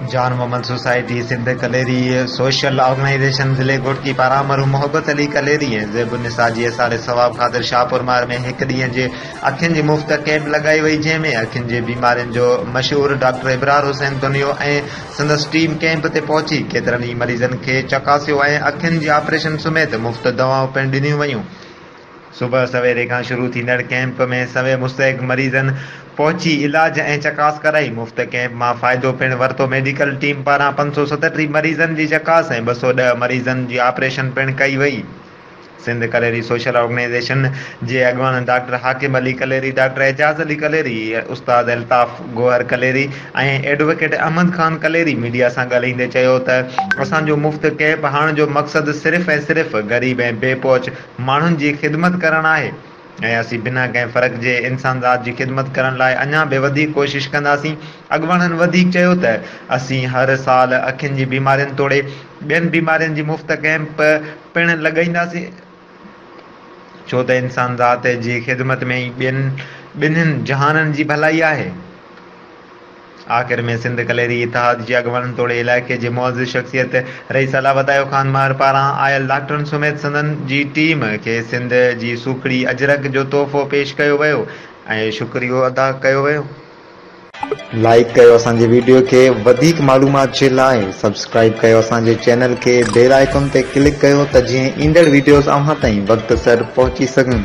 जान Mohammad society Sindh Kaleri social organization ज़िले घोटकी पारां मरहूम मोहब्बत अली कलेरी ज़ेब निसाजी सारे सवाब ख़ातिर शाहपुर मार में एक ॾींहं जे अखियुनि जी मुफ़्त कैंप लगाई वई, जंहिंमें अखियुनि जी बीमारियुनि जो मशहूर डॉक्टर इब्रार हुसैन दुनियो ऐं संदसि टीम कैंप ते पहुची केतिरनि ई मरीज़नि खे चकासियो ऐं अखियुनि जी ऑपरेशन समेत मुफ़्त दवाऊं पिणु ॾिनियूं वयूं। सुबह सवेरे खां शुरू थींदड़ कैंप में सवे मुस्तहिक़ मरीज़नि पहुची इलाज ऐं चकास कराई। मुफ़्त कैंप मां फ़ाइदो पिणु वरितो। मेडिकल टीम पारां 537 मरीज़नि जी चकास ऐं 210 मरीज़नि जी ऑपरेशन पिणु कई वई। सिंध कलेरी सोशल ऑर्गेनाइजेशन जे अॻवान डॉक्टर हाकिम अली कलेरी, डॉक्टर एजाज़ अली कलेरी, उस्ताद अल्ताफ़ गोहर कलेरी ऐं एडवोकेट अहमद ख़ान कलेरी मीडिया सां ॻाल्हाईंदे चयो त असांजो मुफ़्त कैंप हाणे जो मक़सदु सिर्फ़ु ऐं सिर्फ़ु ग़रीब ऐं बेपहुच माण्हुनि जी ख़िदमत करणु आहे ऐं असीं बिना कंहिं फ़र्क़ जे इंसान ज़ात जी ख़िदमत करण लाइ अञा बि वधीक कोशिश कंदासीं। अॻवाननि वधीक चयो त असीं हर साल अखियुनि जी बीमारियुनि तोड़े ॿियनि बीमारियुनि जी मुफ़्त कैंप पिणु लॻाईंदासीं, छो त इंसान ज़ात जी ख़िदमत में ई ॿिन्हिनि जहाननि जी भलाई आहे। आख़िर में सिंध कलेरी इतिहाद जे अॻवाननि तोड़े इलाइक़े जे मुअज़्ज़िज़ शख़्सियत रईस अलावतायो ख़ान मार पारां आयल डॉक्टरनि समेत संदन जी टीम खे सिंध जी सूखड़ी अजरक जो तोहफ़ो पेश कयो वियो ऐं शुक्रियो अदा कयो वियो। लाइक कयो असांजे वीडियो खे, वधीक मालूमात जे लाइ सब्सक्राइब कयो असांजे चैनल खे, बेल आइकन ते क्लिक कयो त जीअं ईंदड़ वीडियोस अव्हां ताईं वक़्त सर पहुची सघनि।